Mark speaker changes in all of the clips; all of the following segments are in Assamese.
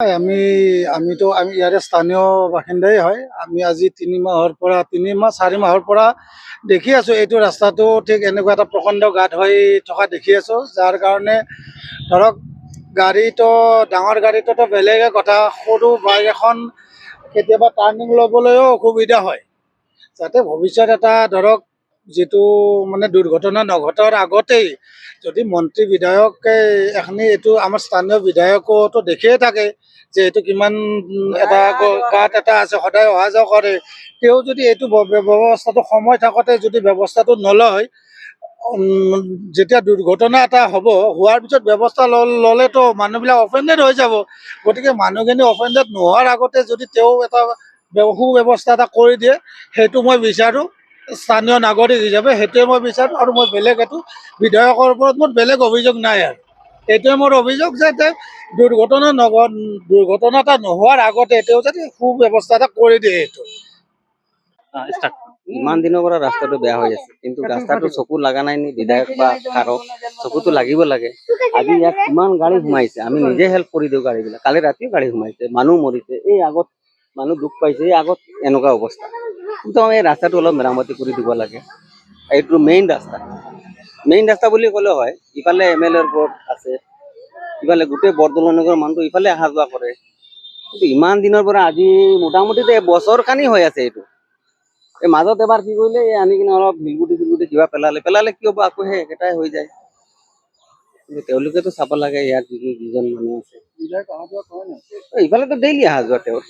Speaker 1: আমি ইয়াৰে স্থানীয় বাসিন্দাই হয়। আমি আজি 3-4 মাহৰ পৰা দেখি আছোঁ এইটো ৰাস্তাটো ঠিক এনেকুৱা এটা প্ৰকাণ্ড গাঁত হৈ থকা দেখি আছোঁ, যাৰ কাৰণে ধৰক গাড়ীটো ডাঙৰ গাড়ীটোতো বেলেগে কথা, সৰু বাইক এখন কেতিয়াবা টাৰ্ণিং ল'বলৈও অসুবিধা হয়। যাতে ভৱিষ্যত এটা ধৰক যিটো মানে দুৰ্ঘটনা নঘটাৰ আগতেই যদি মন্ত্ৰী বিধায়কে এখনি এইটো আমাৰ স্থানীয় বিধায়কতো দেখিয়ে থাকে যে এইটো কিমান এটা গাঁত এটা আছে, সদায় অহা যোৱা কৰে। তেওঁ যদি এইটো ব্যৱস্থাটো সময় থাকোঁতে যদি ব্যৱস্থাটো নলয়, যেতিয়া দুৰ্ঘটনা এটা হোৱাৰ পিছত ব্যৱস্থা ল'লেতো মানুহবিলাক অফেণ্ডেড হৈ যাব। গতিকে মানুহখিনি অফেণ্ডেড নোহোৱাৰ আগতে যদি তেওঁ এটা সুব্যৱস্থা এটা কৰি দিয়ে, সেইটো মই বিচাৰোঁ। স্থানীয় নাগৰিক হিচাপে সেইটোৱে মই বিচাৰোঁ, আৰু মই বেলেগ এইটো বিধায়কৰ ওপৰত মোৰ বেলেগ অভিযোগ নাই। আৰু এইটোৱে মোৰ অভিযোগ যে দুৰ্ঘটনা এটা নোহোৱাৰ আগতে তেওঁ যাতে সুব্যৱস্থা এটা কৰি দিয়ে। এইটো
Speaker 2: ইমান দিনৰ পৰা ৰাস্তাটো বেয়া হৈ আছে, কিন্তু ৰাস্তাটো চকু লগা নাই নি বিধায়ক বা কাৰো? চকুটো লাগিব লাগে। আজি ইয়াত কিমান গাড়ী সোমাইছে, আমি নিজে হেল্প কৰি দিওঁ গাড়ীবিলাক। কালি ৰাতিও গাড়ী সোমাইছে, মানুহ মৰিছে, এই আগত মানুহ দুখ পাইছে, এই আগত এনেকুৱা অৱস্থা। কিন্তু এই ৰাস্তাটো অলপ মেৰামতি কৰি দিব লাগে। এইটো মেইন ৰাস্তা বুলি ক'লে হয়। ইফালে MLA বোৰ্ড আছে, ইফালে গোটেই বৰদলৈ নগৰৰ মানুহটো ইফালে অহা যোৱা কৰে। কিন্তু ইমান দিনৰ পৰা আজি মোটামুটি বছৰ খানি হৈ আছে এইটো। এই মাজত এবাৰ কি কৰিলে, আনি কিনে অলপ বিলগুটি কিবা পেলালে কি হ'ব, আকৌ সেই একেটাই হৈ যায়। কিন্তু তেওঁলোকেতো চাব লাগে ইয়াত যিজন মানুহ আছে। ইফালেতো ডেইলি অহা যোৱা তেওঁৰ।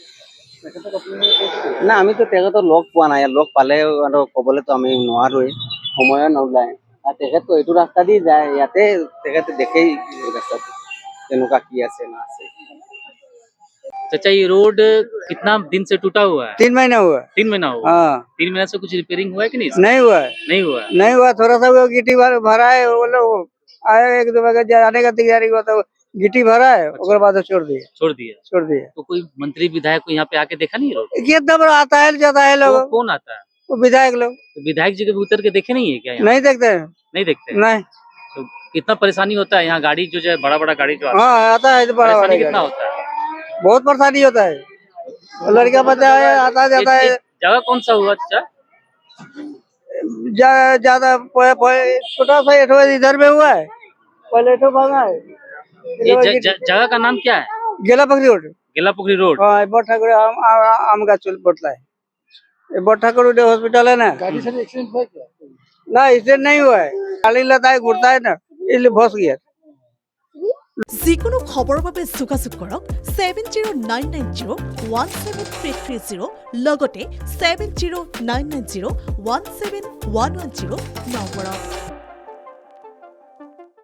Speaker 2: না আমিতো তেখেতৰ লগ পোৱা নাই, লগ পালে আৰু ক'বলৈতো আমি নোৱাৰোৱেই, সময়ে নোলায়। আৰু তেখেতটো এইটো ৰাস্তা দি যায়, ইয়াতে তেখেতে দেখেই ৰাস্তাটো কেনেকুৱা কি আছে না আছে।
Speaker 3: चाचा ये रोड कितना दिन से टूटा हुआ है?
Speaker 4: 3 महीना हुआ।
Speaker 3: 3 महीना हुआ?
Speaker 4: हाँ
Speaker 3: 3 महीना से कुछ रिपेयरिंग हुआ है कि नहीं?
Speaker 4: नहीं हुआ है,
Speaker 3: नहीं हुआ है।
Speaker 4: नहीं हुआ। थोड़ा सा वो गिट्टी भरा है, वो लोग आए 1-2 बजे जाने का तैयारी हुआ, तो गिट्टी भरा है, उसके बाद छोड़ दिया।
Speaker 3: तो कोई मंत्री विधायक को यहाँ पे आके देखा नहीं रोड?
Speaker 4: कितना बड़ा आता है जाता है लोग,
Speaker 3: कौन आता है?
Speaker 4: वो विधायक लोग
Speaker 3: तो विधायक जी के भी उतर के देखे नहीं है क्या यहाँ?
Speaker 4: नहीं देखते हैं।
Speaker 3: नहीं देखते हैं?
Speaker 4: नहीं,
Speaker 3: तो कितना परेशानी होता है यहाँ? गाड़ी जो है बड़ा गाड़ी जो आता है,
Speaker 4: हाँ आता है तो बड़ा
Speaker 3: परेशानी कितना होता है?
Speaker 4: बहुत परेशानी होता है। लड़का बच्चा है, आता जाता है।
Speaker 3: जगह कौन सा हुआ चाचा?
Speaker 4: ज्यादा छोटा सा एठो इधर में हुआ है, पहले एठो भागा है।
Speaker 3: ये जगह का नाम क्या है?
Speaker 4: गेलापखरी रोड।
Speaker 3: गेलापुखरी रोड।
Speaker 4: हाँ, बड़ ठाकुर आम का चुल पड़ता है। ये बड़ ठाकुर हॉस्पिटल है ना।
Speaker 1: गाड़ी से एक्सीडेंट हुआ क्या?
Speaker 4: ना एक्सीडेंट नहीं हुआ है, खाली लेता है घूरता है ना, इसलिए फंस गया।
Speaker 5: যিকোনো খবৰৰ বাবে যোগাযোগ কৰক 7099017330 লগতে 7099017110 নম্বৰত।